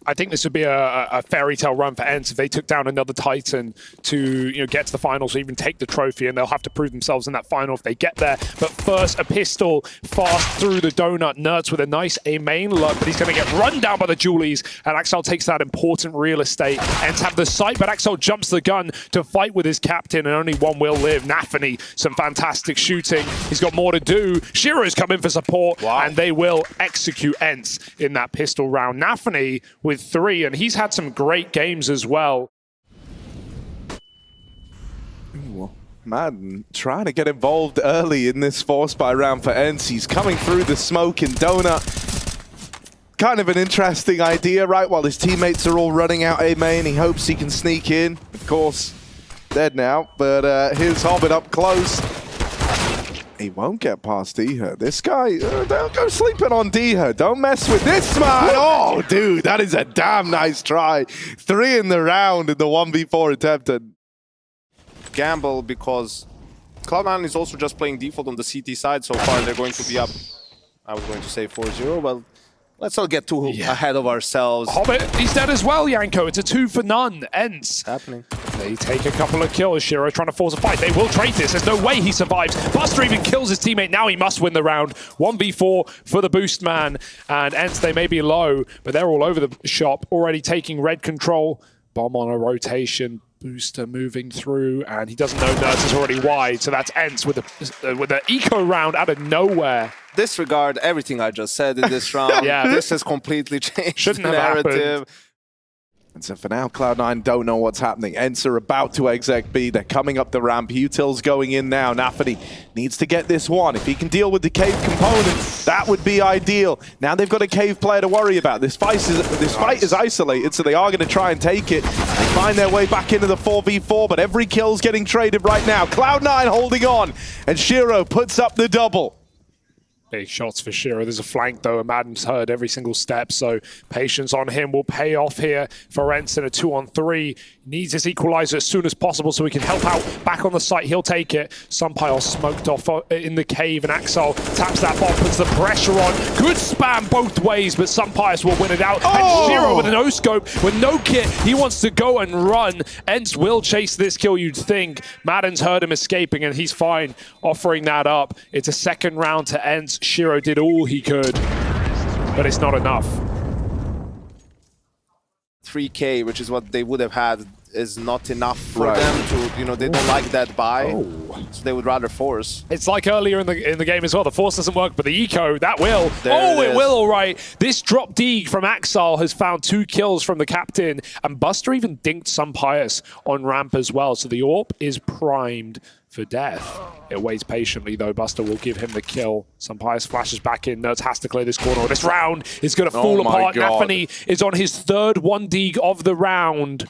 I think this would be a fairy tale run for Ence if they took down another Titan to get to the finals or even take the trophy, and they'll have to prove themselves in that final if they get there. But first, a pistol fast through the donut. Nerds with a nice A main look, but he's going to get run down by the Julies, and Axel takes that important real estate. Ence have the sight, but Axel jumps the gun to fight with his captain, and only one will live. NaVi, some fantastic shooting. He's got more to do. Shiro's come in for support, and they will execute Ence in that pistol round. NaVi with 3, and he's had some great games as well. Madden trying to get involved early in this 4-spy round for Ence. He's coming through the smoke and donut. Kind of an interesting idea, right? While his teammates are all running out A main, he hopes he can sneak in. Of course, dead now, but here's Hobbit up close. He won't get past Diha. This guy, don't go sleeping on Diha. Don't mess with this man. Oh, dude, that is a damn nice try. 3 in the round in the 1v4 attempted. Gamble, because Cloud9 is also just playing default on the CT side so far. They're going to be up, I was going to say 4-0. Well, let's not get too ahead of ourselves. Hobbit, he's dead as well, Yanko. It's a 2 for none. Ence. Happening. They take a couple of kills. Shiro trying to force a fight. They will trade this. There's no way he survives. Buster even kills his teammate. Now he must win the round. 1v4 for the boost man. And Ence, they may be low, but they're all over the shop, already taking red control. Bomb on a rotation. Booster moving through, and he doesn't know Nerds is already wide, so that's Ence with an eco round out of nowhere. Disregard everything I just said in this round. Yeah, this has completely changed Shouldn't the have narrative. happened. And so for now, Cloud9 don't know what's happening. Ence are about to exec B. They're coming up the ramp. Util's going in now. NaVi needs to get this one. If he can deal with the cave component, that would be ideal. Now they've got a cave player to worry about. This fight is isolated, so they are going to try and take it. They find their way back into the 4v4, but every kill's getting traded right now. Cloud9 holding on, and Shiro puts up the double. Big shots for Shiro. There's a flank though, and Madden's heard every single step, so patience on him will pay off here for Ence in a 2-on-3. Needs his equalizer as soon as possible so he can help out back on the site. He'll take it. Sumpile smoked off in the cave, and Axel taps that bomb, puts the pressure on. Good spam both ways, but Sumpile will win it out. And Shiro with a no-scope, with no kit, he wants to go and run. Ence will chase this kill, you'd think. Madden's heard him escaping, and he's fine offering that up. It's a second round to Ence. Shiro did all he could, but it's not enough. 3K, which is what they would have had, is not enough for them to, they don't like that buy, so they would rather force. It's like earlier in the game as well. The force doesn't work, but the eco, that will. It will, all right. This drop D from Axel has found 2 kills from the captain, and Buster even dinked Sumpire on ramp as well, so the AWP is primed for death. It waits patiently though. Buster will give him the kill. Sumpire flashes back in. Nerds has to clear this corner. This round is going to fall apart. NaVi is on his 3rd 1-dig of the round.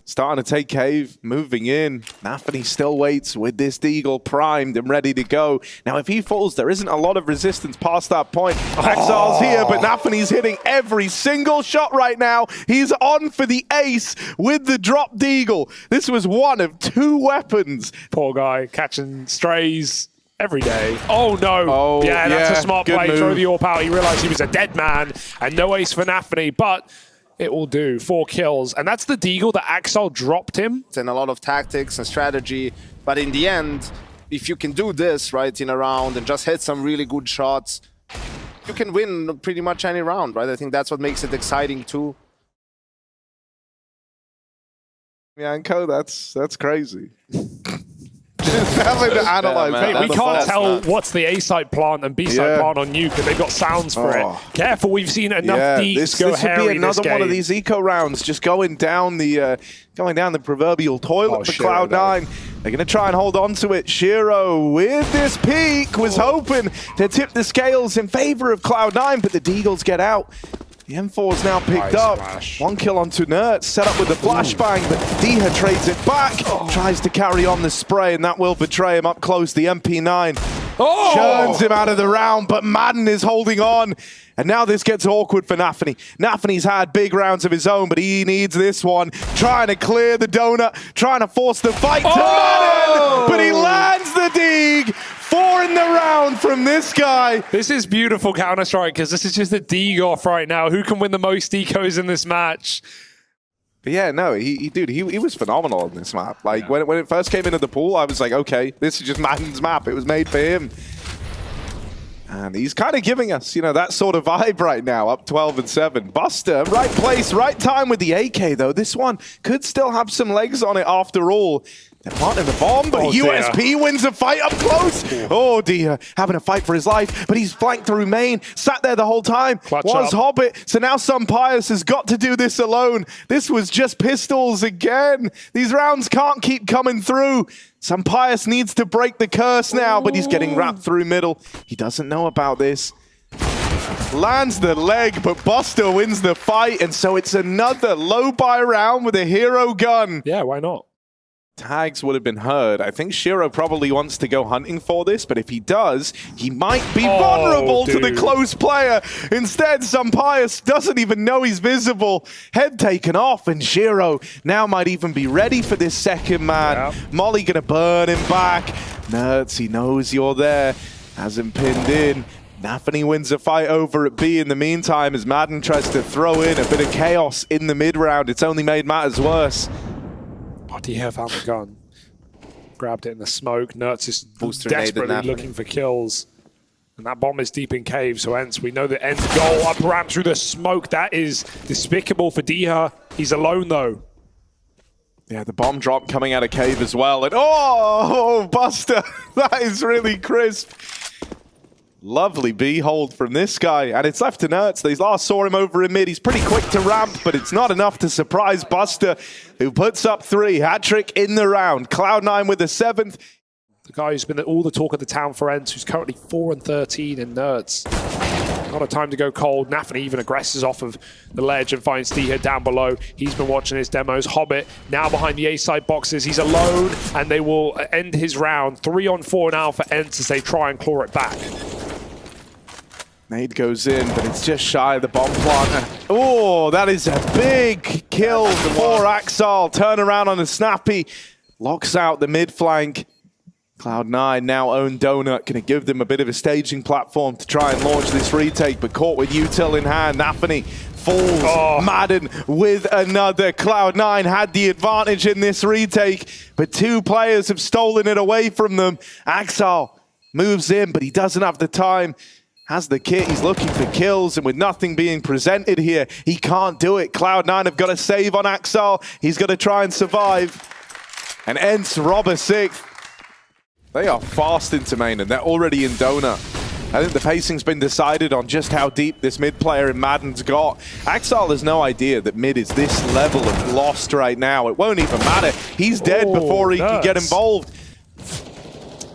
Starting to take cave, moving in. NaVi still waits with this Deagle primed and ready to go. Now, if he falls, there isn't a lot of resistance past that point. Axel's here, but NaVi's hitting every single shot right now. He's on for the ace with the drop Deagle. This was one of 2 weapons. Poor guy, catching strays every day. Oh, no. Oh, yeah, that's a smart play. Move. Throw the AWP out. He realized he was a dead man, and no ace for NaVi, but it will do. 4 kills. And that's the Deagle that Axel dropped him. And a lot of tactics and strategy. But in the end, if you can do this, right, in a round and just hit some really good shots, you can win pretty much any round, right? I think that's what makes it exciting too. Yanko, that's crazy. Just having to analyze Mate, we can't tell what's the A-side plant and B-side plant on Nuke, and they've got sounds for it. Careful, we've seen enough deeks go hairy. This would be another one of these eco rounds, just going down the proverbial toilet for Cloud9. They're going to try and hold on to it. Shiro with this peak was hoping to tip the scales in favor of Cloud9, but the Deagles get out. The M4's now picked up. Flash. 1 kill onto Nerds, set up with the flashbang, but Diha trades it back. Tries to carry on the spray, and that will betray him up close. The MP9 churns him out of the round, but Madden is holding on. And now this gets awkward for NaVi. NaVi's had big rounds of his own, but he needs this one. Trying to clear the donut, trying to force the fight to Madden, but he lands the dig. 4 in the round from this guy. This is beautiful Counter-Strike because this is just a dig-off right now. Who can win the most decos in this match? But yeah, no, he was phenomenal on this map. Like, when it first came into the pool, I was like, okay, this is just Madden's map. It was made for him. And he's kind of giving us, you know, that sort of vibe right now, up 12-7. Buster, right place, right time with the AK, though. This one could still have some legs on it after all. They're planting the bomb, but USP wins a fight up close. Oh dear, having a fight for his life, but he's flanked through main, sat there the whole time. Was Hobbit, so now Pius has got to do this alone. This was just pistols again. These rounds can't keep coming through. Pius needs to break the curse now, but he's getting wrapped through middle. He doesn't know about this. Lands the leg, but Buster wins the fight, and so it's another low buy round with a hero gun. Yeah, why not? Tags would have been heard. I think Shiro probably wants to go hunting for this, but if he does, he might be vulnerable to the close player. Instead, Pius doesn't even know he's visible. Head taken off, and Shiro now might even be ready for this second man. Molly gonna burn him back. Nerds, he knows you're there. Has him pinned in. NaVi wins a fight over at B in the meantime as Madden tries to throw in a bit of chaos in the mid round. It's only made matters worse. Dia found the gun. Grabbed it in the smoke. Nertz is desperately looking for kills. And that bomb is deep in cave, so Ence, we know the end goal up ramp through the smoke. That is despicable for Dia. He's alone though. Yeah, the bomb drop coming out of cave as well. And oh, Buster, that is really crisp. Lovely B hold from this guy, and it's left to Nertz. They last saw him over in mid. He's pretty quick to ramp, but it's not enough to surprise Buster, who puts up 3. Hat-trick in the round. Cloud9 with the 7th. The guy who's been all the talk of the town for Ence, who's currently 4-13 in Nertz. Not a time to go cold. NaVi even aggresses off of the ledge and finds Dia down below. He's been watching his demos. Hobbit now behind the A-side boxes. He's alone, and they will end his round. 3-on-4 now for Ence as they try and claw it back. Nade goes in, but it's just shy of the bomb planter. Oh, that is a big kill for Axal. Turn around on the snappy. Locks out the mid flank. Cloud9 now own Donut. Going to give them a bit of a staging platform to try and launch this retake, but caught with util in hand. NaVi falls. Madden with another. Cloud9 had the advantage in this retake, but 2 players have stolen it away from them. Axal moves in, but he doesn't have the time. Has the kit, he's looking for kills, and with nothing being presented here, he can't do it. Cloud9 have got to save on Axal. He's got to try and survive. And Ence rob a 6th. They are fast into main, and they're already in Donut. I think the pacing's been decided on just how deep this mid player in Madden's got. Axal has no idea that mid is this level of lost right now. It won't even matter. He's dead before he can get involved.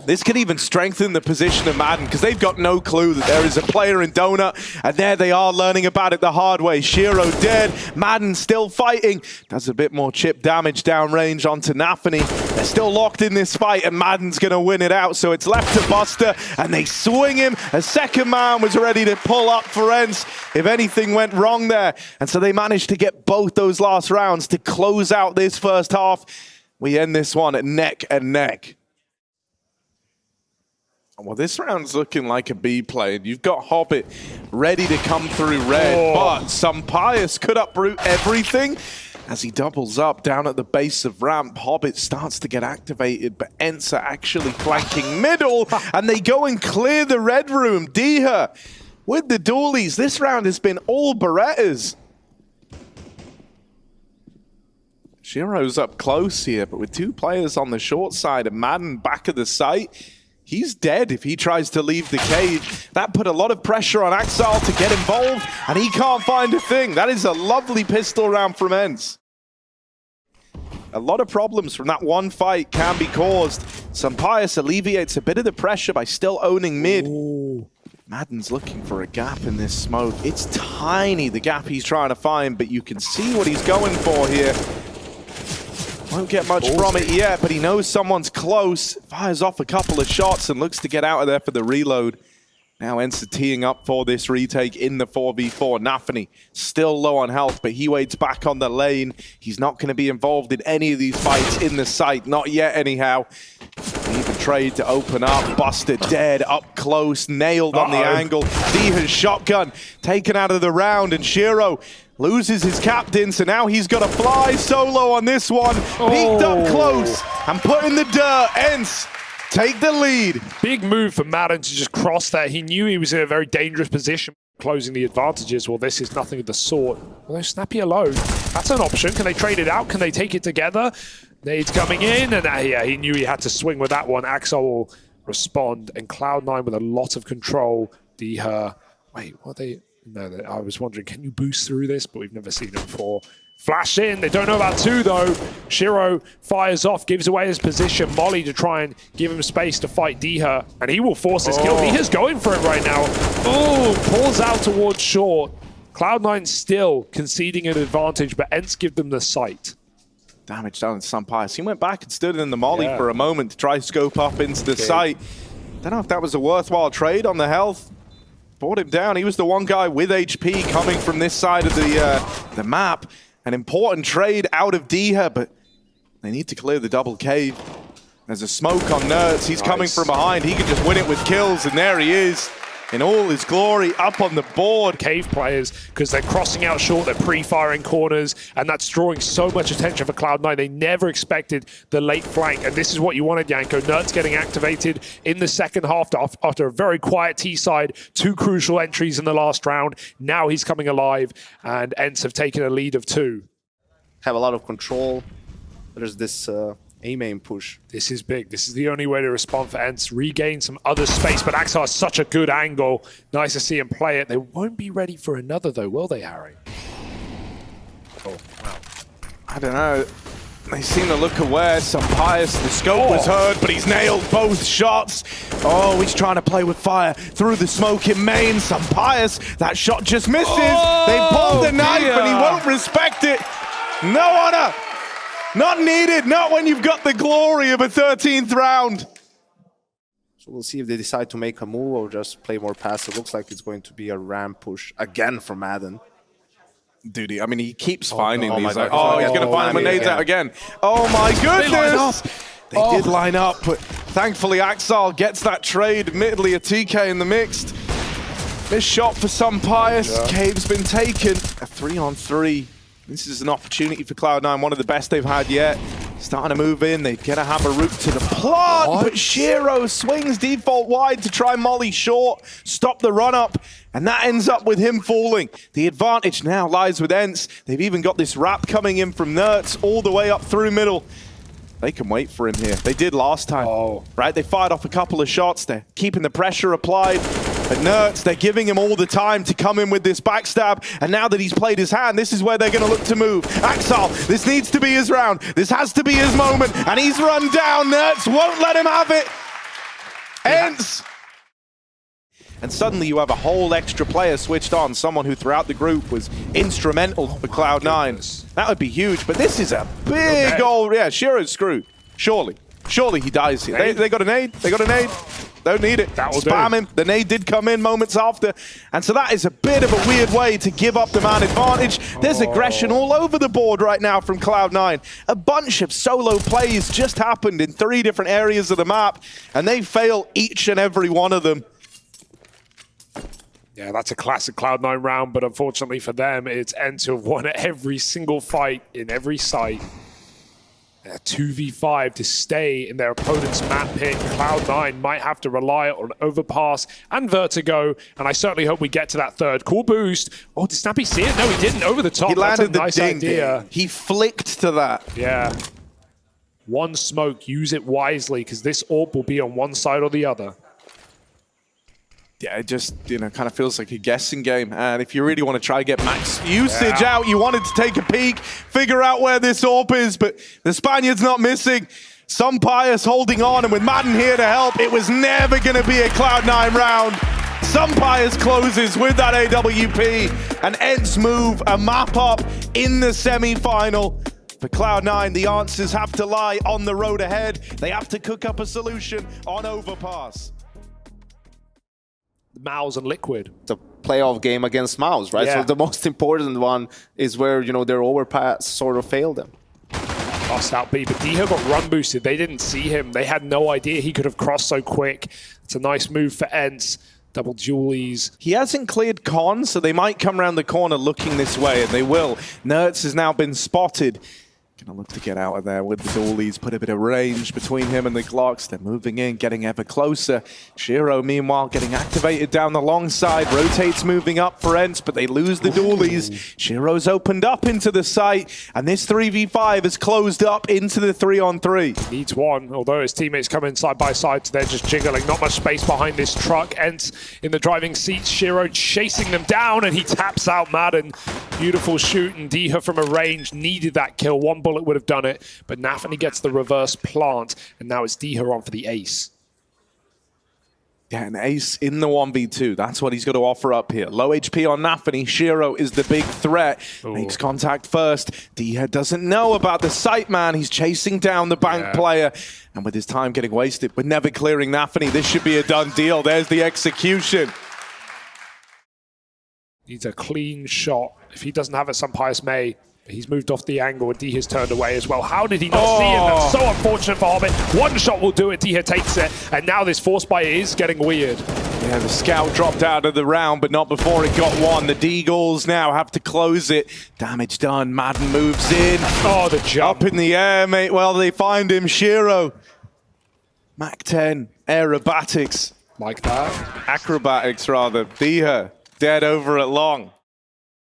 This could even strengthen the position of Madden because they've got no clue that there is a player in Donut, and there they are learning about it the hard way. Shiro dead, Madden still fighting. Does a bit more chip damage downrange onto NaVi. They're still locked in this fight, and Madden's going to win it out, so it's left to Buster, and they swing him. A second man was ready to pull up for Ence if anything went wrong there, and so they managed to get both those last rounds to close out this first half. We end this one at neck and neck. Well, this round's looking like a B play, and you've got Hobbit ready to come through red, but Pius could uproot everything as he doubles up down at the base of ramp. Hobbit starts to get activated, but Ence are actually flanking middle, and they go and clear the red room. Dia with the dualies. This round has been all Berettas. Shiro's up close here, but with 2 players on the short side and Madden back of the site, he's dead if he tries to leave the cave. That put a lot of pressure on Axal to get involved, and he can't find a thing. That is a lovely pistol round from Ence. A lot of problems from that one fight can be caused. Pius alleviates a bit of the pressure by still owning mid. Madden's looking for a gap in this smoke. It's tiny, the gap he's trying to find, but you can see what he's going for here. Won't get much from it yet, but he knows someone's close. Fires off a couple of shots and looks to get out of there for the reload. Now Ence teeing up for this retake in the 4v4. NaVi still low on health, but he waits back on the lane. He's not going to be involved in any of these fights in the site. Not yet, anyhow. Need the trade to open up. Busted dead, up close, nailed on the angle. Diha's shotgun taken out of the round, and Shiro loses his captain, so now he's got to fly solo on this one. Peeked up close and put in the dirt. Ence take the lead. Big move for Madden to just cross that. He knew he was in a very dangerous position. Closing the advantages. Well, this is nothing of the sort. Although Snappy alone, that's an option. Can they trade it out? Can they take it together? Nades coming in, and yeah, he knew he had to swing with that one. Axel will respond, and Cloud9 with a lot of control. Diha, wait, what are they? No, I was wondering, can you boost through this? But we've never seen it before. Flash in, they don't know about two though. Shiro fires off, gives away his position. Molly to try and give him space to fight Diha, and he will force his kill. Diha's going for it right now. Oh, pulls out towards short. Cloud9 still conceding an advantage, but Ence give them the sight. Damage done on Sunpius. He went back and stood in the molly for a moment to try scope up into the site. Don't know if that was a worthwhile trade on the health. Brought him down. He was the one guy with HP coming from this side of the map. An important trade out of Diha, but they need to clear the double cave. There's a smoke on Nerds. He's coming from behind. He could just win it with kills, and there he is in all his glory up on the board. Cave players, because they're crossing out short, they're pre-firing corners, and that's drawing so much attention for Cloud9. They never expected the late flank, and this is what you wanted, Yanko. Nerds getting activated in the second half after a very quiet T-side. Two crucial entries in the last round. Now he's coming alive, and Ence have taken a lead of 2. Have a lot of control. There's this A-main push. This is big. This is the only way to respond for Ence. Regain some other space, but Axel has such a good angle. Nice to see him play it. They won't be ready for another, though, will they, Harry? Oh, wow. I don't know. They seem to look aware. Sunpius, the scope was heard, but he's nailed both shots. Oh, he's trying to play with fire through the smoke in main. Sunpius, that shot just misses. They pulled the knife, and he won't respect it. No honor. Not needed, not when you've got the glory of a 13th round. So we'll see if they decide to make a move or just play more passive. Looks like it's going to be a ramp push again for Madden. Dude, I mean, he keeps finding these. he's going to find them nades out again. Oh my goodness! They did line up, but thankfully Axel gets that trade. Admittedly, a TK in the mixed. This shot for Sunpius. Cave's been taken. A 3-on-3. This is an opportunity for Cloud9, one of the best they've had yet. Starting to move in, they're gonna have a route to the plant, but Shiro swings default wide to try molly short, stop the run up, and that ends up with him falling. The advantage now lies with Ence. They've even got this wrap coming in from Nerds all the way up through middle. They can wait for him here. They did last time, right? They fired off a couple of shots. They're keeping the pressure applied. But Nerds, they're giving him all the time to come in with this backstab. And now that he's played his hand, this is where they're going to look to move. Axel, this needs to be his round. This has to be his moment. And he's run down. Nerds won't let him have it. Ence. And suddenly you have a whole extra player switched on, someone who throughout the group was instrumental for Cloud9. That would be huge, but this is a big old... Yeah, Shiro's screwed. Surely. Surely he dies here. They got a nade. They got a nade. Don't need it. Spam him. The nade did come in moments after. And so that is a bit of a weird way to give up the man advantage. There's aggression all over the board right now from Cloud9. A bunch of solo plays just happened in 3 different areas of the map, and they fail each and every one of them. Yeah, that's a classic Cloud9 round, but unfortunately for them, it's Ence who have won every single fight in every site. A 2v5 to stay in their opponent's map pick. Cloud9 might have to rely on Overpass and Vertigo, and I certainly hope we get to that third. Cool boost. Oh, did Snappy see it? No, he didn't. Over the top. He landed That's a nice idea. He flicked to that. Yeah. One smoke, use it wisely, because this AWP will be on one side or the other. Yeah, it just, kind of feels like a guessing game. And if you really want to try to get max usage out, you wanted to take a peek, figure out where this AWP is, but the Spaniard's not missing. Sunpius holding on, and with Madden here to help, it was never going to be a Cloud9 round. Sunpius closes with that AWP, and Ence move a map up in the semi-final. For Cloud9, the answers have to lie on the road ahead. They have to cook up a solution on overpass. Mouse and Liquid. The playoff game against Mouse, right? Yeah. So the most important one is where, you know, their overpass sort of failed them. Lost out B, but Diha got run boosted. They didn't see him. They had no idea he could have crossed so quick. It's a nice move for Ence. Double dualies. He hasn't cleared Con, so they might come around the corner looking this way, and they will. Nerds has now been spotted. Gonna look to get out of there with the dualies, put a bit of range between him and the Glocks. They're moving in, getting ever closer. Shiro, meanwhile, getting activated down the long side. Rotates moving up for Ence, but they lose the dualies. Shiro's opened up into the site, and this 3v5 has closed up into the 3-on-3. Needs one, although his teammates come in side by side, so they're just jiggling. Not much space behind this truck. Ence in the driving seat. Shiro chasing them down, and he taps out Madden. Beautiful shoot, and Diha from a range needed that kill. One bullet would have done it, but NaVi gets the reverse plant, and now it's Diha on for the ace. Yeah, an ace in the 1v2. That's what he's got to offer up here. Low HP on NaVi. Shiro is the big threat. Ooh. Makes contact first. Diha doesn't know about the sight man. He's chasing down the bank player. And with his time getting wasted, with never clearing NaVi, this should be a done deal. There's the execution. Needs a clean shot. If he doesn't have it, some pious may. He's moved off the angle, and Diha's turned away as well. How did he not see him? That's so unfortunate for Hobbit. One shot will do it. Diha takes it, and now this force buy is getting weird. Yeah, the scout dropped out of the round, but not before it got one. The Deagles now have to close it. Damage done. Madden moves in. Oh, the jump. Up in the air, mate. Well, they find him. Shiro. Mac 10. Aerobatics. Like that. Acrobatics, rather. Diha. Dead over at long.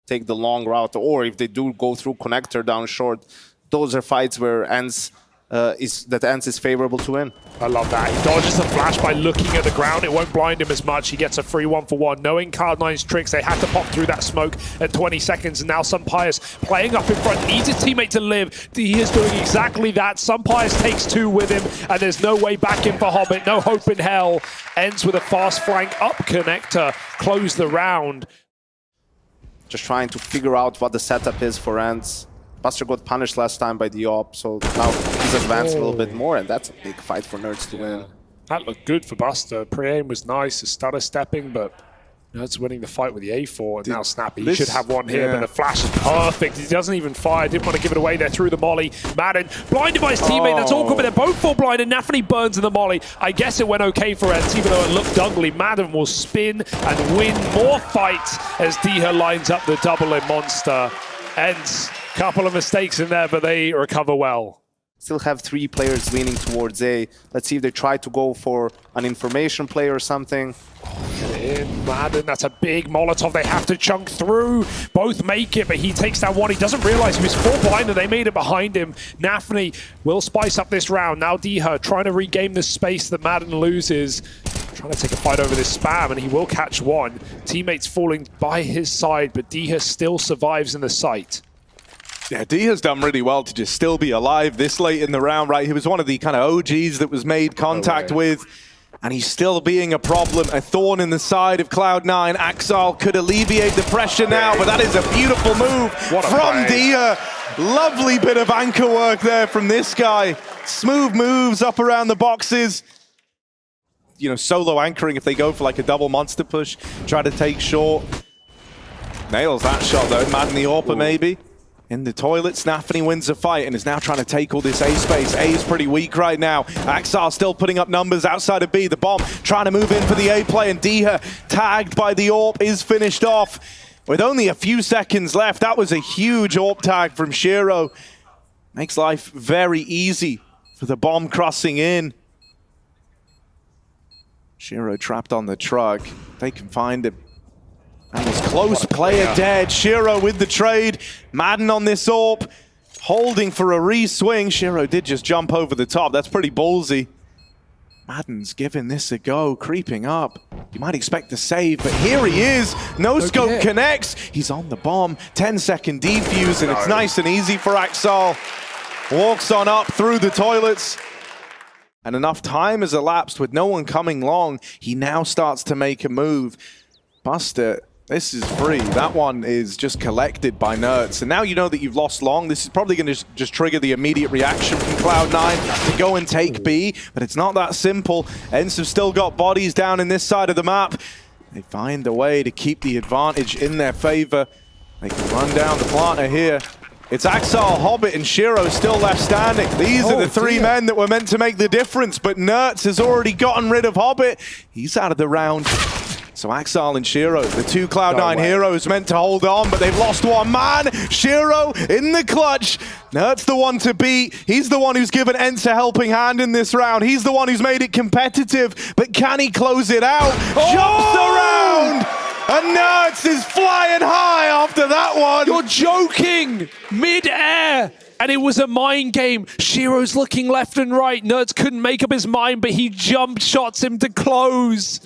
Take the long route, or if they do go through connector down short, those are fights where Ence is favorable to win. I love that. He dodges the flash by looking at the ground. It won't blind him as much. He gets a free 1-for-1. Knowing Cloud9's tricks, they had to pop through that smoke at 20 seconds. And now Sunpius playing up in front, needs his teammate to live. He is doing exactly that. Sunpius takes two with him, and there's no way back in for Hobbit. No hope in hell. Ends with a fast flank up connector. Close the round. Just trying to figure out what the setup is for Ence. Buster got punished last time by the op, so now he's advanced a little bit more, and that's a big fight for Nerds to win. That looked good for Buster. Pre-aim was nice, his stutter stepping, but Nerds winning the fight with the A4, and now Snappy. He should have one here, but the flash is perfect. He doesn't even fire, didn't want to give it away there through the molly. Madden blinded by his teammate, that's all good, but they're both full blind, and NaVi burns in the molly. I guess it went okay for Ence, even though it looked ugly. Madden will spin and win more fights as Diha lines up the double in Monster. Ence, couple of mistakes in there, but they recover well. Still have three players leaning towards A. Let's see if they try to go for an information play or something. Get it in, Madden, that's a big Molotov. They have to chunk through. Both make it, but he takes down one. He doesn't realize he was full blind and they made it behind him. NaVi will spice up this round. Now Diha trying to regain the space that Madden loses. Trying to take a fight over this spam, and he will catch one. Teammates falling by his side, but Diha still survives in the site. Yeah, Diha's done really well to just still be alive this late in the round, right? He was one of the kind of OGs that was made contact with, and he's still being a problem, a thorn in the side of Cloud9. Axal could alleviate the pressure now, but that is a beautiful move from Diha. Lovely bit of anchor work there from this guy. Smooth moves up around the boxes. You know, solo anchoring if they go for like a double monster push, try to take short. Nails that shot though, Madden the AWPer maybe. In the toilets, NaVi wins the fight and is now trying to take all this A space. A is pretty weak right now. Axar still putting up numbers outside of B. The bomb trying to move in for the A play, and Diha, tagged by the AWP, is finished off. With only a few seconds left, that was a huge AWP tag from Shiro. Makes life very easy for the bomb crossing in. Shiro trapped on the truck. They can find him. That was close, player dead. Shiro with the trade. Madden on this AWP, holding for a re-swing. Shiro did just jump over the top. That's pretty ballsy. Madden's giving this a go, creeping up. You might expect the save, but here he is. No scope connects. He's on the bomb. 10-second defuse, and it's nice and easy for Axal. Walks on up through the toilets. And enough time has elapsed with no one coming long. He now starts to make a move. Buster This is free. That one is just collected by Nerds. And now you know that you've lost long. This is probably going to just trigger the immediate reaction from Cloud9 to go and take B. But it's not that simple. Ence have still got bodies down in this side of the map. They find a way to keep the advantage in their favor. They can run down the planter here. It's Axel, Hobbit, and Shiro still left standing. These are the three men that were meant to make the difference. But Nerds has already gotten rid of Hobbit. He's out of the round. So Axel and Shiro, the two Cloud9 heroes, meant to hold on, but they've lost one man. Shiro in the clutch. Nert's the one to beat. He's the one who's given Ence a helping hand in this round. He's the one who's made it competitive, but can he close it out? Jumps around, and Nert's is flying high after that one. You're joking! Mid-air! And it was a mind game. Shiro's looking left and right. Nerds couldn't make up his mind, but he jump shots him to close.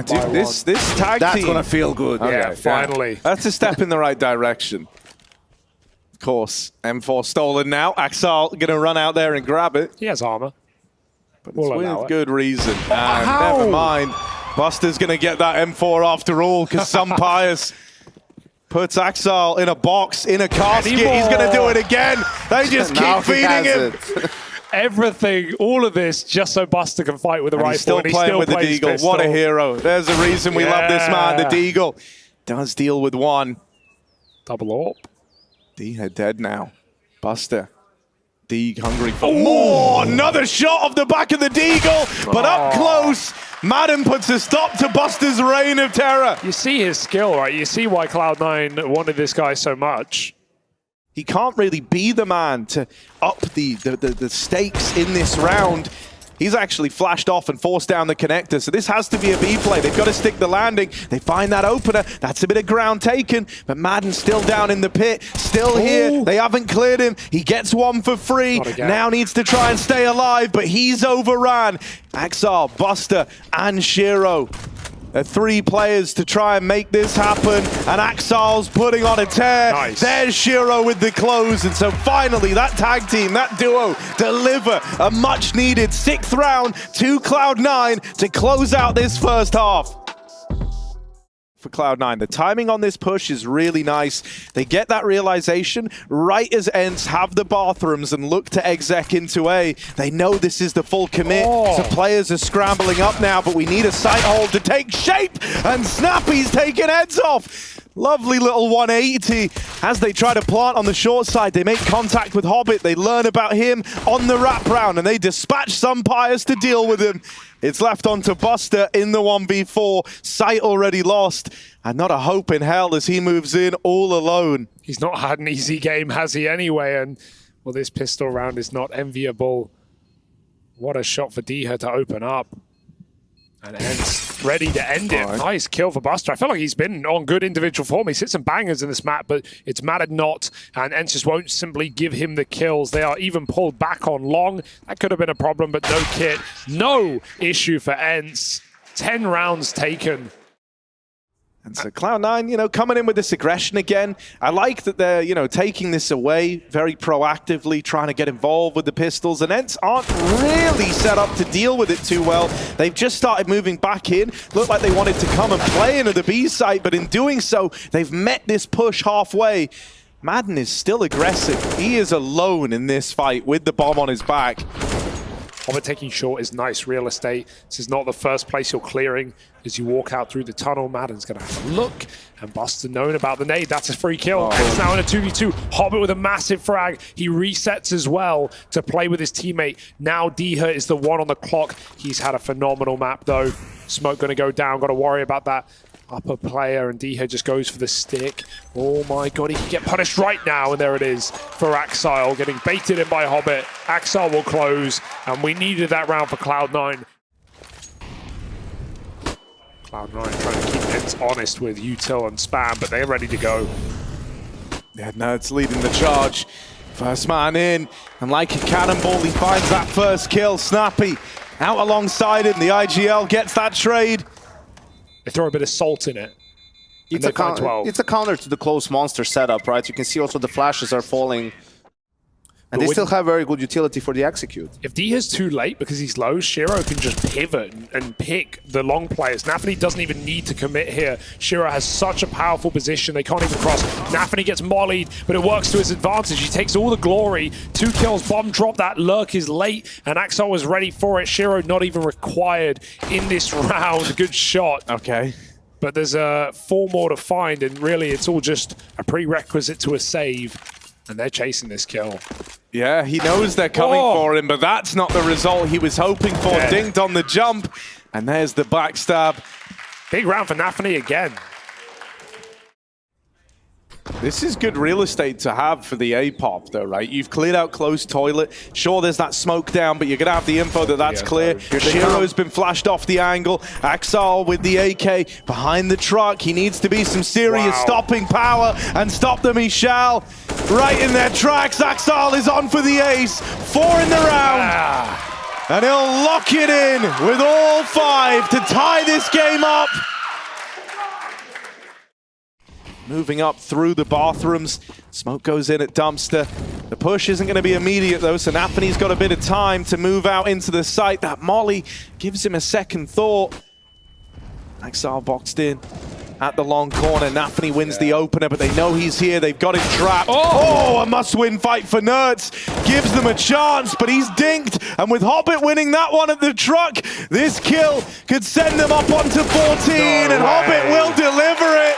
Dude, this tag That's team, gonna feel good. Yeah, finally. that's a step in the right direction. Of course, M4 stolen now. Axel gonna run out there and grab it. He has armor. But We'll it's allow with it. good reason. And never mind. Buster's gonna get that M4 after all, because some pious puts Axel in a box, in a casket. Anymore. He's gonna do it again. They just Now keep he feeding has him. it. Everything, all of this, just so Buster can fight with a rifle. He's still playing with the plays Deagle. pistol. What a hero. There's a reason we love this man. The Deagle does deal with one. Double AWP. D dead now. Buster. Deagle hungry for more. Another shot off the back of the Deagle, but up close. Madden puts a stop to Buster's reign of terror. You see his skill, right? You see why Cloud9 wanted this guy so much. He can't really be the man to up the stakes in this round. He's actually flashed off and forced down the connector, so this has to be a B play. They've got to stick the landing. They find that opener. That's a bit of ground taken, but Madden's still down in the pit, still here. They haven't cleared him. He gets one for free. Now needs to try and stay alive, but he's overran. Axel, Buster, and Shiro. Three players to try and make this happen, and Axel's putting on a tear. Nice. There's Shiro with the close, and so finally that tag team, that duo, deliver a much-needed 6th round to Cloud9 to close out this first half. For Cloud9, the timing on this push is really nice. They get that realization right as Ence have the bathrooms and look to exec into A. They know this is the full commit, so players are scrambling up now, but we need a sight hold to take shape, and Snappy's taking heads off. Lovely little 180 as they try to plant on the short side. They make contact with Hobbit. They learn about him on the wraparound, and they dispatch some Pius to deal with him. It's left onto Buster in the 1v4. Sight already lost, and not a hope in hell as he moves in all alone. He's not had an easy game, has he, anyway? And, well, this pistol round is not enviable. What a shot for Diha to open up. And Ence ready to end it. Nice kill for Buster. I feel like he's been on good individual form. He's hit some bangers in this map, but it's mattered not. And Ence just won't simply give him the kills. They are even pulled back on long. That could have been a problem, but no kit. No issue for Ence. 10 rounds taken. And so Cloud9, you know, coming in with this aggression again. I like that they're, you know, taking this away very proactively, trying to get involved with the pistols. And Ence aren't really set up to deal with it too well. They've just started moving back in. Looked like they wanted to come and play into the B site, but in doing so, they've met this push halfway. Madden is still aggressive. He is alone in this fight with the bomb on his back. Hobbit taking short is nice real estate. This is not the first place you're clearing as you walk out through the tunnel. Madden's going to have a look, and Buster knowing about the nade. That's a free kill. It's now in a 2v2. Hobbit with a massive frag. He resets as well to play with his teammate. Now Diha is the one on the clock. He's had a phenomenal map though. Smoke going to go down. Got to worry about that upper player, and Diha just goes for the stick. Oh my god, he can get punished right now, and there it is for Axel, getting baited in by Hobbit. Axel will close, and we needed that round for Cloud9. Cloud9 trying to keep Ence honest with util and spam, but they're ready to go. Yeah, no, it's leading the charge. First man in, and like a cannonball, he finds that first kill. Snappy out alongside him. The IGL gets that trade. They throw a bit of salt in it. It's a counter to the close monster setup, right? You can see also the flashes are falling. And they still have very good utility for the execute. If D is too late because he's low, Shiro can just pivot and pick the long players. NaVi doesn't even need to commit here. Shiro has such a powerful position, they can't even cross. NaVi gets mollied, but it works to his advantage. He takes all the glory. 2 kills, bomb drop, that lurk is late, and Axel was ready for it. Shiro not even required in this round. Good shot. Okay. But there's 4 more to find, and really it's all just a prerequisite to a save. And they're chasing this kill. Yeah, he knows they're coming for him, but that's not the result he was hoping for. Yeah. Dinged on the jump, and there's the backstab. Big round for NaVi again. This is good real estate to have for the A-pop, though, right? You've cleared out close toilet. Sure, there's that smoke down, but you're going to have the info that that's clear. Shiro's been flashed off the angle. Axel with the AK behind the truck. He needs to be some serious stopping power, and stop them he shall. Right in their tracks. Axel is on for the ace. 4 in the round. And he'll lock it in with all 5 to tie this game up. Moving up through the bathrooms. Smoke goes in at dumpster. The push isn't going to be immediate though, so NaVi's got a bit of time to move out into the site. That molly gives him a second thought. Axel boxed in at the long corner. NaVi wins the opener, but they know he's here. They've got him trapped. Oh, a must-win fight for Nerds. Gives them a chance, but he's dinked. And with Hobbit winning that one at the truck, this kill could send them up onto 14, and Hobbit will deliver it.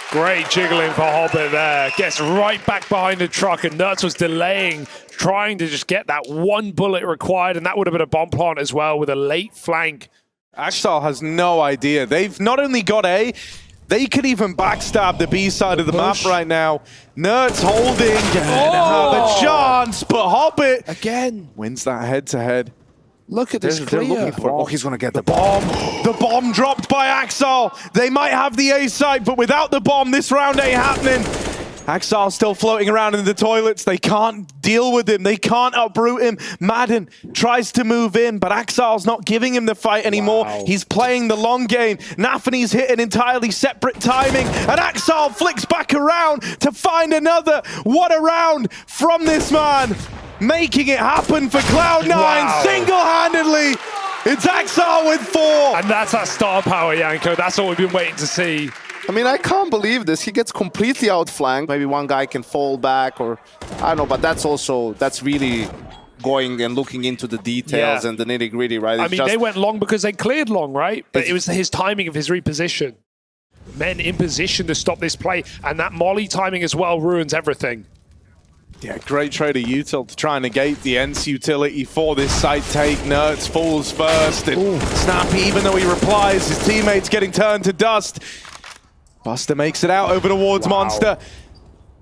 Great jiggling for Hobbit there. Gets right back behind the truck, and Nerds was delaying, trying to just get that 1 bullet required, and that would have been a bomb plant as well with a late flank. Axel has no idea. They've not only got A, they could even backstab the B side of the map right now. Nerds holding and have a chance, but Hobbit again wins that head-to-head. Look at this clear. They're looking for, he's going to get the bomb. The bomb dropped by Axel. They might have the A side, but without the bomb, this round ain't happening. Axel still floating around in the toilets. They can't deal with him. They can't uproot him. Madden tries to move in, but Axel's not giving him the fight anymore. He's playing the long game. NaVi's hit an entirely separate timing, and Axel flicks back around to find another. What a round from this man. Making it happen for Cloud9 single-handedly. It's Axel with 4. And that's that star power, Yanko. That's all we've been waiting to see. I mean, I can't believe this. He gets completely outflanked. Maybe one guy can fall back, or I don't know, but that's really going and looking into the details and the nitty-gritty, right? I mean, they went long because they cleared long, right? But it was his timing of his reposition. Men in position to stop this play, and that molly timing as well ruins everything. Yeah, great trade of util to try and negate the Ence utility for this side take. Nerds falls first, and Snappy, even though he replies, his teammate's getting turned to dust. Buster makes it out over towards Monster.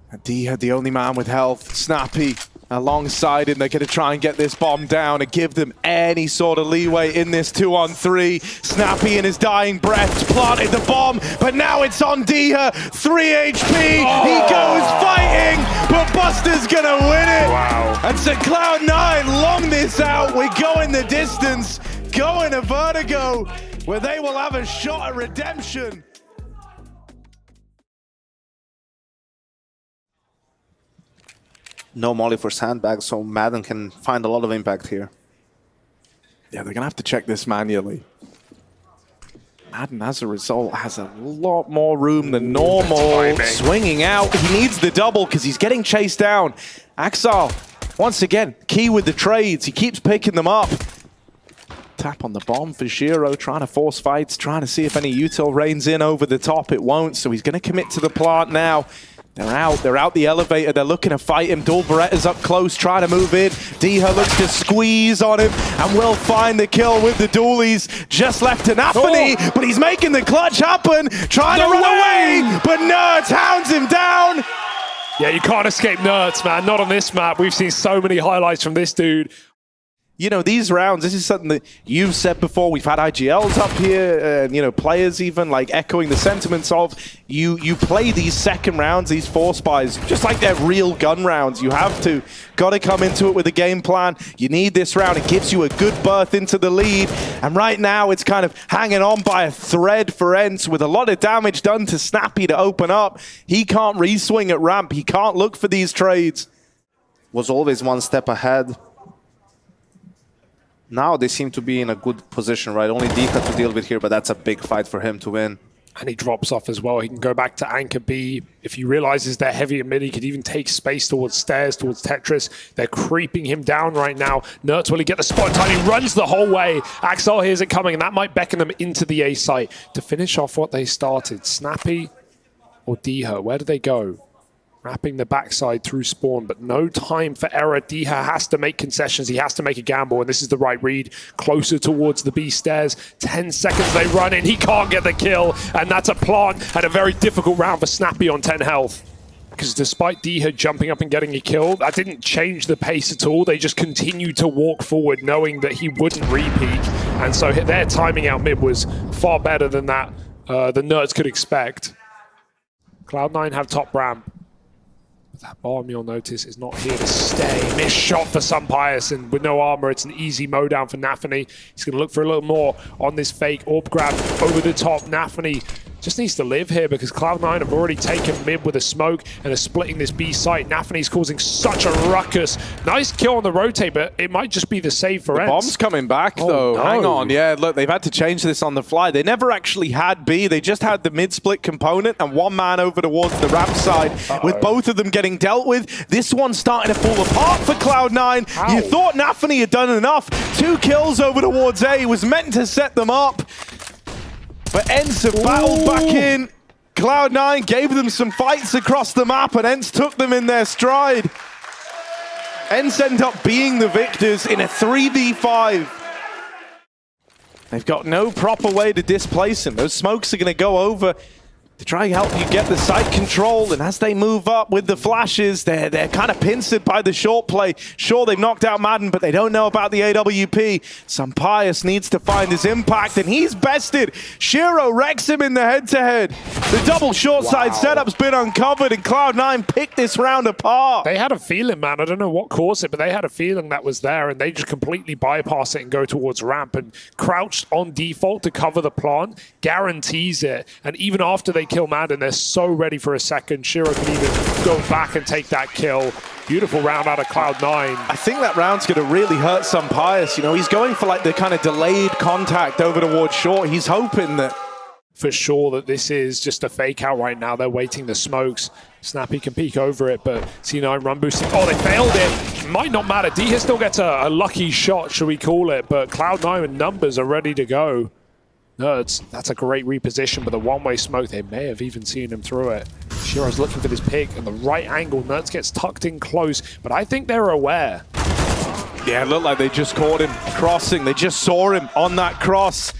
And D had the only man with health. Snappy alongside him. They're going to try and get this bomb down and give them any sort of leeway in this 2-on-3. Snappy in his dying breath planted the bomb, but now it's on Diha. 3 HP. He goes fighting, but Buster's going to win it. And so Cloud9 long this out. We're going the distance, going a Vertigo, where they will have a shot at redemption. No molly for sandbags, so Madden can find a lot of impact here. Yeah, they're going to have to check this manually. Madden, as a result, has a lot more room than normal. Swinging out. He needs the double because he's getting chased down. Axel, once again, key with the trades. He keeps picking them up. Tap on the bomb for Shiro, trying to force fights, trying to see if any util rains in over the top. It won't, so he's going to commit to the plant now. They're out the elevator, they're looking to fight him. Dual Beretta's up close, trying to move in. Diha looks to squeeze on him, and will find the kill with the dualies. Just left to NaVi, but he's making the clutch happen, trying to run away, but Nerds hounds him down. Yeah, you can't escape Nerds, man. Not on this map. We've seen so many highlights from this dude. You know, these rounds, this is something that you've said before. We've had IGLs up here, and, you know, players even like echoing the sentiments of you play these second rounds, these 4 spies, just like they're real gun rounds. You have to. Got to come into it with a game plan. You need this round. It gives you a good berth into the lead. And right now, it's kind of hanging on by a thread for Ence with a lot of damage done to Snappy to open up. He can't re-swing at ramp. He can't look for these trades. was always one step ahead. Now they seem to be in a good position, right? Only Dika to deal with here, but that's a big fight for him to win. And he drops off as well. He can go back to Anchor B. If he realizes they're heavy in mid, he could even take space towards stairs, towards Tetris. They're creeping him down right now. Nertz, will he get the spot in time? He runs the whole way. Axel hears it coming, and that might beckon them into the A site to finish off what they started. Snappy or Diha, where do they go? Wrapping the backside through spawn, but no time for error. Diha has to make concessions. He has to make a gamble, and this is the right read. Closer towards the B stairs. 10 seconds they run in. He can't get the kill, and that's a plant and a very difficult round for Snappy on 10 health. Because despite Diha jumping up and getting a kill, that didn't change the pace at all. They just continued to walk forward, knowing that he wouldn't repeat. And so their timing out mid was far better than that the Nerds could expect. Cloud9 have top ramp. That bomb, you'll notice, is not here to stay. Missed shot for Sunpius, and with no armor, it's an easy mowdown for Nafany. He's going to look for a little more on this fake orb grab over the top. Nafany just needs to live here because Cloud9 have already taken mid with a smoke and are splitting this B site. Nafany's causing such a ruckus. Nice kill on the rotate, but it might just be the save for Ence. Bomb's coming back, though. No. Hang on. Yeah, look, they've had to change this on the fly. They never actually had B. They just had the mid-split component and one man over towards the ramp side. With both of them getting dealt with, this one's starting to fall apart for Cloud9. Ow. You thought Nafany had done enough. 2 kills over towards A was meant to set them up. But Ence have battled back in. Cloud9 gave them some fights across the map, and Ence took them in their stride. Ence end up being the victors in a 3v5. They've got no proper way to displace him. Those smokes are going to go over to try and help you get the site control, and as they move up with the flashes, they're kind of pincered by the short play. Sure, they've knocked out Madden, but they don't know about the AWP. Sunpius needs to find his impact, and he's bested. Shiro wrecks him in the head-to-head. The double short side setup's been uncovered, and Cloud9 picked this round apart. They had a feeling, man. I don't know what caused it, but they had a feeling that was there, and they just completely bypass it and go towards ramp and crouched on default to cover the plant, guarantees it, and even after they kill Madden, they're so ready for a second. Shiro can even go back and take that kill. Beautiful round out of Cloud9. I think that round's going to really hurt Sunpius. You know, he's going for like the kind of delayed contact over towards short. He's hoping that For sure that this is just a fake out right now. They're waiting the smokes. Snappy can peek over it, but C9 run boosting. Oh, they failed it. Might not matter. Diha still gets a lucky shot, should we call it, but Cloud9 and numbers are ready to go. Nerds, that's a great reposition, but the one-way smoke, they may have even seen him through it. Shiro's looking for this pick and the right angle. Nerds gets tucked in close, but I think they're aware. Yeah, it looked like they just caught him crossing. They just saw him on that cross.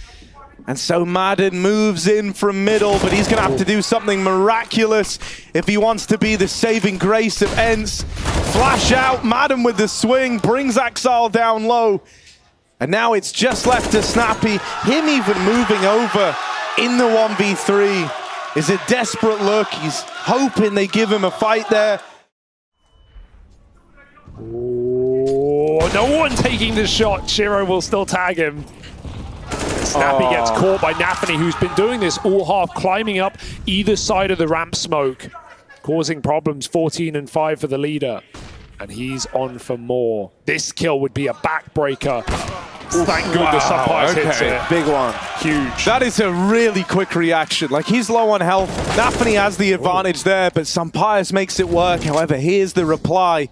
And so Madden moves in from middle, but he's going to have to do something miraculous if he wants to be the saving grace of Ence. Flash out, Madden with the swing, brings Axal down low. And now it's just left to Snappy. Him even moving over in the 1v3 is a desperate look. He's hoping they give him a fight there. Oh, no one taking the shot. Shiro will still tag him. Snappy gets caught by Nafany, who's been doing this all half, climbing up either side of the ramp smoke, causing problems. 14 and 5 for the leader. And he's on for more. This kill would be a backbreaker. Thank goodness Sunpius hits it. Big one. Huge. That is a really quick reaction. Like, he's low on health. Nafany has the advantage there, but Sunpius makes it work. However, here's the reply.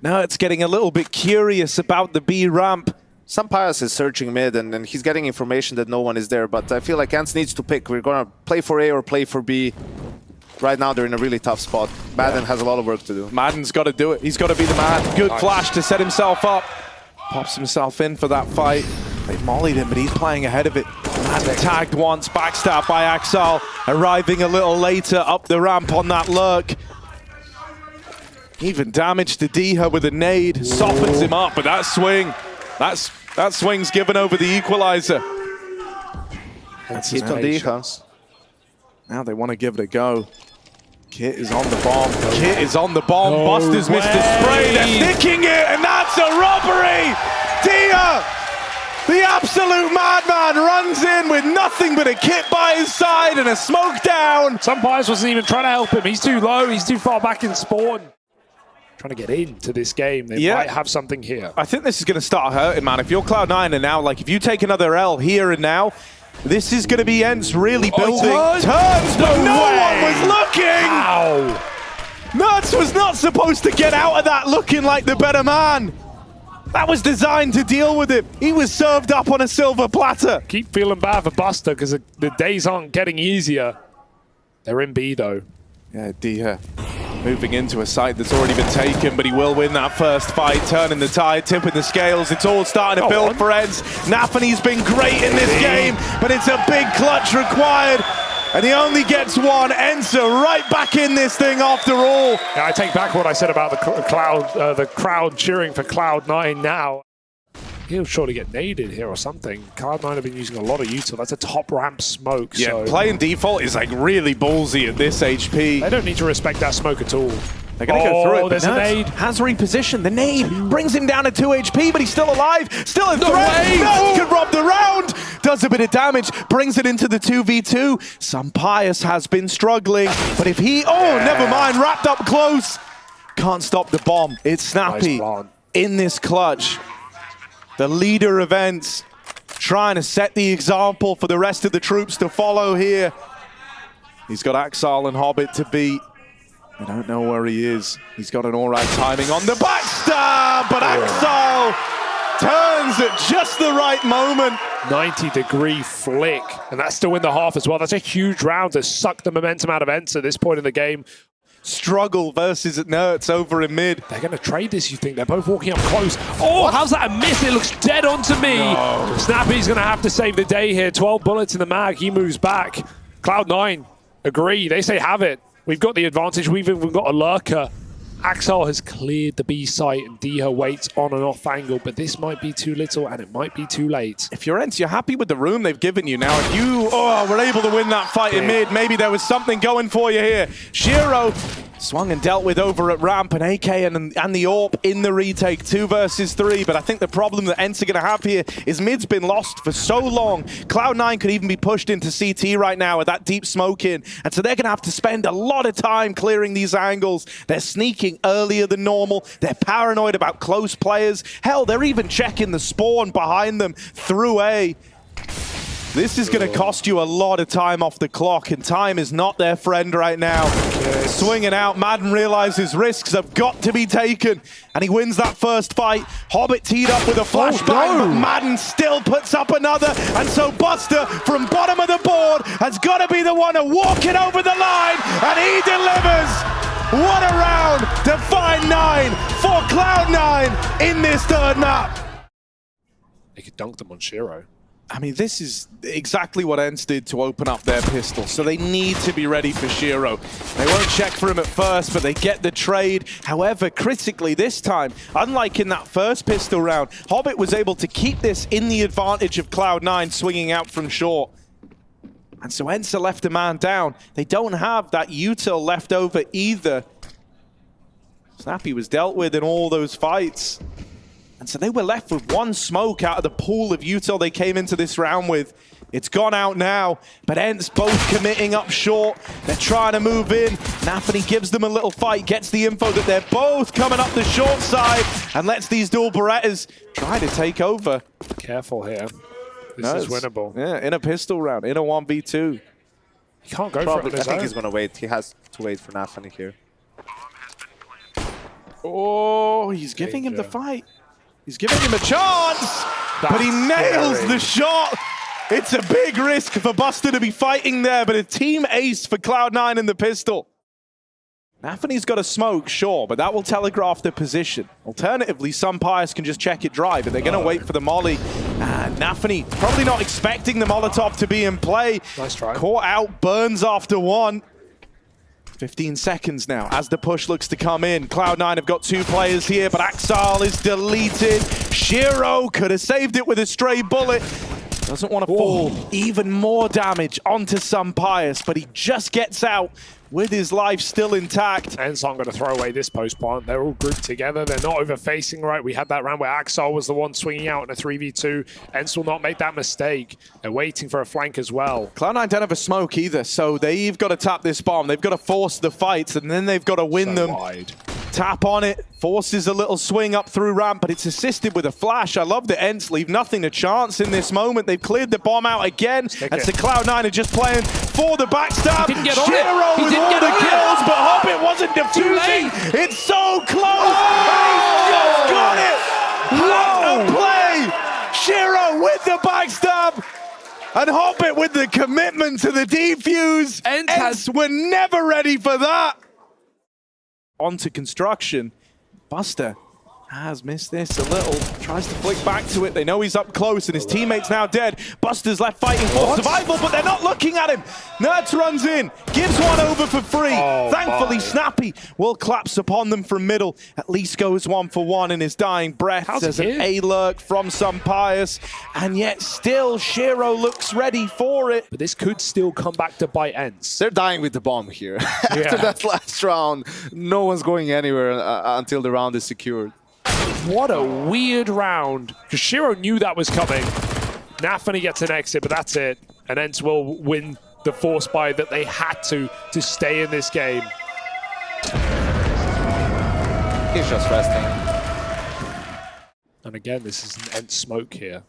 Now it's getting a little bit curious about the B ramp. Sunpius is searching mid, and he's getting information that no one is there, but I feel like Ence needs to pick. We're going to play for A or play for B. Right now, they're in a really tough spot. Madden has a lot of work to do. Madden's got to do it. He's got to be the man. Good flash to set himself up. Pops himself in for that fight. They've mollied him, but he's playing ahead of it. Madden tagged once, backstabbed by Axal. Arriving a little later up the ramp on that lurk. Even damage to Diha with a nade. Softens him up, but that swing, that swing's given over the equalizer. That's hit on Diha. Now they want to give it a go. Kit is on the bomb. Kit is on the bomb. No Buster's missed the spray. They're nicking it, and that's a robbery! Diha, the absolute madman, runs in with nothing but a Kit by his side and a smoke down. Sunpius wasn't even trying to help him. He's too low. He's too far back in spawn. trying to get into this game. They might have something here. I think this is going to start hurting, man. If you're Cloud9 and now, like, if you take another L here and now, this is going to be Ence really building. Turns, but no one was looking! Ow! Nuts was not supposed to get out of that looking like the better man. That was designed to deal with him. He was served up on a silver platter. Keep feeling bad for Buster because the days aren't getting easier. They're in B, though. Yeah, Dia moving into a site that's already been taken, but he will win that first fight, turning the tide, tipping the scales. It's all starting to build for Ence. NaVi's been great in this game, but it's a big clutch required, and he only gets one. Ence right back in this thing after all. Yeah, I take back what I said about the crowd cheering for Cloud9 now. He'll surely get naded here or something. Cloud9 have been using a lot of util. That's a top ramp smoke. Yeah, so playing default is like really ballsy at this HP. they don't need to respect that smoke at all. They're going to go through it. There's a nade. Has repositioned. The nade brings him down to 2 HP, but he's still alive. Still a threat. way. Nuts could rob the round. Does a bit of damage. Brings it into the 2v2. Sampius has been struggling, but if he... Oh, never mind. Wrapped up close. Can't stop the bomb. It's Snappy in this clutch. The leader of Ence, trying to set the example for the rest of the troops to follow here. He's got Axal and Hobbit to beat. I don't know where he is. He's got an all right timing on the backstab, but Axal turns at just the right moment. 90-degree flick, and that's still in the half as well. That's a huge round to suck the momentum out of Ence at this point in the game. Struggle versus Nerds over in mid. They're going to trade this, you think? They're both walking up close. Oh, how's that a miss? It looks dead on to me. No. Snappy's going to have to save the day here. 12 bullets in the mag. He moves back. Cloud9 agree. They say have it. We've got the advantage. We've even got a lurker. Axel has cleared the B site and Diha waits on and off angle, but this might be too little and it might be too late. If you're Ence, you're happy with the room they've given you. Now, if you were able to win that fight in mid, maybe there was something going for you here. Shiro swung and dealt with over at ramp, and AK and the AWP in the retake, 2 versus 3. But I think the problem that Ence are going to have here is mid's been lost for so long. Cloud9 could even be pushed into CT right now with that deep smoke in. And so they're going to have to spend a lot of time clearing these angles. They're sneaking earlier than normal. They're paranoid about close players. Hell, they're even checking the spawn behind them through A. This is going to cost you a lot of time off the clock, and time is not their friend right now. Swinging out, Madden realizes risks have got to be taken, and he wins that first fight. Hobbit teed up with a flashbang, but Madden still puts up another, and so Buster, from bottom of the board, has got to be the one to walk it over the line, and he delivers! What a round to find 9 for Cloud9 in this third map. They could dunk them on Shiro. I mean, this is exactly what Ence did to open up their pistol, so they need to be ready for Shiro. They won't check for him at first, but they get the trade. However, critically this time, unlike in that first pistol round, Hobbit was able to keep this in the advantage of Cloud9 swinging out from short. And so Ence left a man down. They don't have that util left over either. Snappy was dealt with in all those fights. And so they were left with one smoke out of the pool of util they came into this round with. It's gone out now, but Ence both committing up short. They're trying to move in. NaVi gives them a little fight, gets the info that they're both coming up the short side, and lets these dual Berettas try to take over. Careful here. This is winnable. Yeah, in a pistol round, in a 1v2. He can't go for it on his I think own. he's going to wait. He has to wait for NaVi here. Oh, he's giving him the fight. He's giving him a chance, but he nails the shot. It's a big risk for Buster to be fighting there, but a team ace for Cloud9 in the pistol. NaVi's got a smoke, sure, but that will telegraph the position. Alternatively, Sampius can just check it dry, but they're going to wait for the molly. And NaVi probably not expecting the Molotov to be in play. Nice try. Caught out, burns after one. 15 seconds now as the push looks to come in. Cloud9 have got 2 players here, but Axal is deleted. Shiro could have saved it with a stray bullet. Doesn't want to fall. Even more damage onto Sampius, but he just gets out with his life still intact. Ence aren't going to throw away this post plant. They're all grouped together. They're not over-facing, right? We had that round where Axal was the one swinging out in a 3v2. Ence will not make that mistake. They're waiting for a flank as well. Cloud9 don't have a smoke either, so they've got to tap this bomb. They've got to force the fights, and then they've got to win them. Wide. Tap on it, forces a little swing up through ramp, but it's assisted with a flash. I love the Ence leave nothing to chance in this moment. They've cleared the bomb out again. As the Cloud9 are just playing for the backstab. He didn't get on Shiro it. He with didn't all get the on kills, it. but Hobbit wasn't defusing. It's so close. And he's just got it. What a play. Shiro with the backstab. And Hobbit with the commitment to the defuse. Ence were never ready for that. Onto construction. Buster has missed this a little. Tries to flick back to it. They know he's up close and his teammate's now dead. Buster's left fighting for survival, but they're not looking at him. Nerds runs in, gives one over for free. Thankfully, Snappy will collapse upon them from middle. At least goes 1-for-1 in his dying breath. There's an A-lurk from some Pious, and yet still Shiro looks ready for it. But this could still come back to bite Ence. They're dying with the bomb here. After that last round, no one's going anywhere until the round is secured. What a weird round. Because Shiro knew that was coming. NaVi gets an exit, but that's it. And Ence will win the force buy that they had to stay in this game. He's just resting. And again, this is an Ence smoke here.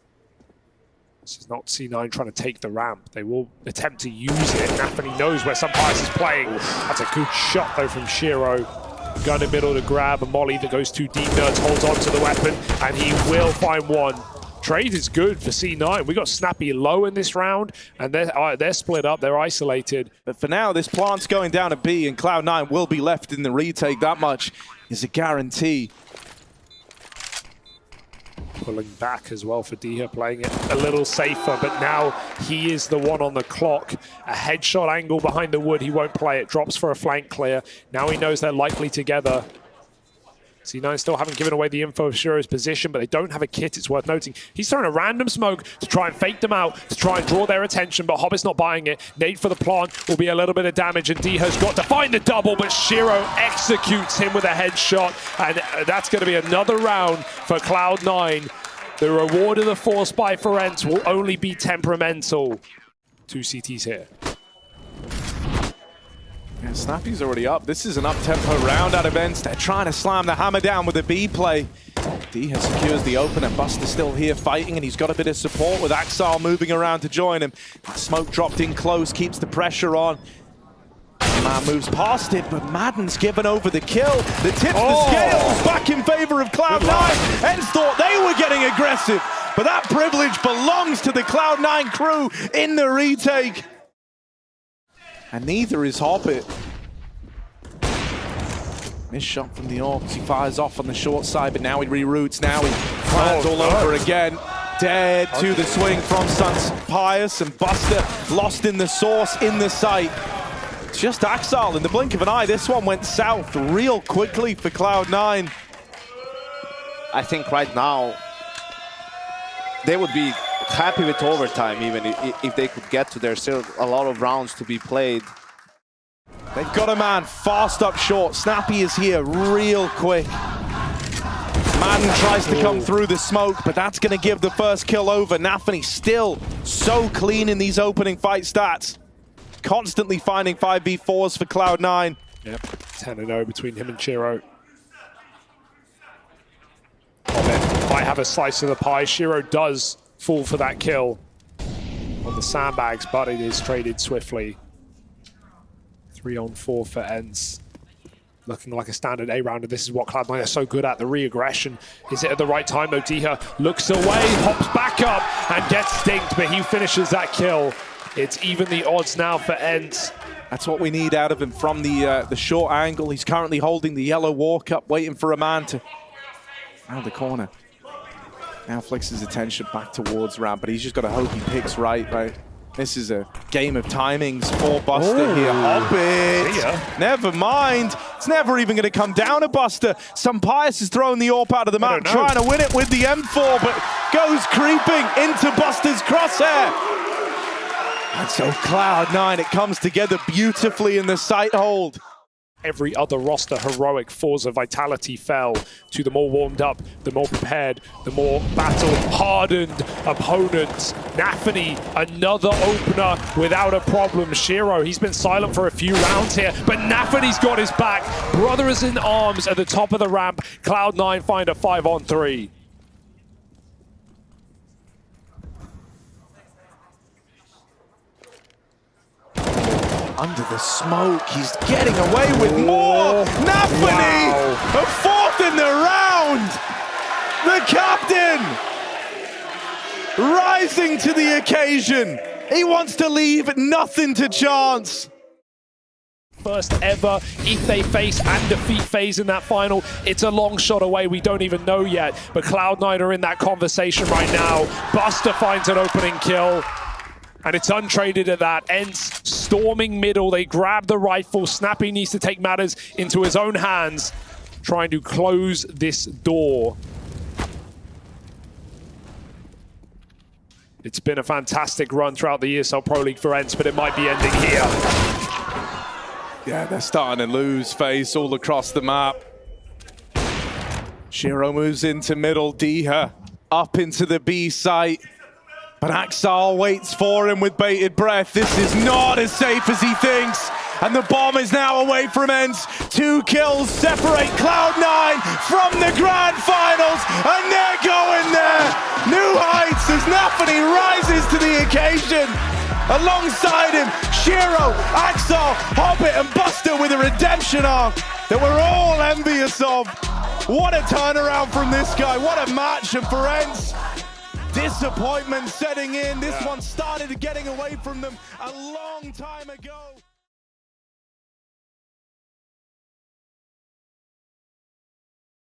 This is not C9 trying to take the ramp. They will attempt to use it. NaVi knows where some Pious is playing. That's a good shot, though, from Shiro. Gun in middle to grab a molly that goes too deep. Nerds holds on to the weapon, and he will find one. Trade is good for C9. We got Snappy low in this round, and they're split up. They're isolated. But for now, this plant's going down to B, and Cloud9 will be left in the retake. That much is a guarantee. Pulling back as well for Diha, playing it a little safer, but now he is the one on the clock. A headshot angle behind the wood, he won't play it. Drops for a flank clear. Now he knows they're likely together. C9 still haven't given away the info of Shiro's position, but they don't have a kit, it's worth noting. He's throwing a random smoke to try and fake them out, to try and draw their attention, but Hobbit's not buying it. Nade for the plant will be a little bit of damage, and Diha's got to find the double, but Shiro executes him with a headshot, and that's going to be another round for Cloud9. The reward of the force buy for Ence will only be temperamental. 2 CTs here. Yeah, Snappy's already up. This is an up-tempo round out of Ence. They're trying to slam the hammer down with a B play. Diha secures the open, and Buster's still here fighting, and he's got a bit of support with Axel moving around to join him. Smoke dropped in close, keeps the pressure on. Man moves past it, but Madden's given over the kill. The tips the scales back in favor of Cloud9. Ence thought they were getting aggressive, but that privilege belongs to the Cloud9 crew in the retake. And neither is Hobbit. Missed shot from the Orcs. He fires off on the short side, but now he reroutes. Now he plans all over again. Dead to the swing from Suns Pious, and Buster lost in the source, in the sight. Just Axel in the blink of an eye. This one went south real quickly for Cloud9. I think right now they would be happy with overtime, even if they could get to there. Still a lot of rounds to be played. They've got a man fast up short. Snappy is here real quick. Madden tries to come through the smoke, but that's going to give the first kill over. NaVi still so clean in these opening fight stats. Constantly finding 5v4s for Cloud9. Yep, 10-0 between him and Shiro. Hobbit might have a slice of the pie. Shiro does fall for that kill on the sandbags, but it is traded swiftly. 3-on-4 for Ence. Looking like a standard A round, and this is what Cloud9 are so good at, the re-aggression. Is it at the right time though? Diha looks away, hops back up, and gets stinked, but he finishes that kill. It's even the odds now for Ence. That's what we need out of him from the short angle. He's currently holding the yellow walk up, waiting for a man to round the corner. Now flicks his attention back towards ramp, but he's just got to hope he picks right? This is a game of timings for Buster here. Hobbit! Never mind. It's never even going to come down to Buster. Some Pious is throwing the AWP out of the map, trying to win it with the M4, but goes creeping into Buster's crosshair. And so Cloud9, it comes together beautifully in the sight hold. every other roster heroic Forza vitality fell to the more warmed up, the more prepared, the more battle-hardened opponents. NaVi, another opener without a problem. Shiro, he's been silent for a few rounds here, but NaVi's got his back. Brothers in arms at the top of the ramp. Cloud9 find a 5-on-3. Under the smoke, he's getting away with more. NaVi, Wow. a fourth in the round. The captain rising to the occasion. He wants to leave nothing to chance. First ever if they face and defeat FaZe in that final. It's a long shot away, we don't even know yet, but Cloud9 are in that conversation right now. Buster finds an opening kill, and it's untraded at that. Ence storming middle, they grab the rifle. Snappy needs to take matters into his own hands, trying to close this door. It's been a fantastic run throughout the ESL Pro League for Ence, but it might be ending here. Yeah, they're starting to lose FaZe all across the map. Shiro moves into middle, Diha up into the B site. But Axal waits for him with bated breath. This is not as safe as he thinks. And the bomb is now away from Ence. 2 kills separate Cloud9 from the grand finals. And they're going there. New heights as NaVi rises to the occasion. Alongside him, Shiro, Axal, Hobbit and Buster with a redemption arc that we're all envious of. What a turnaround from this guy. What a match. And for Ence, disappointment setting in. This one started getting away from them a long time ago.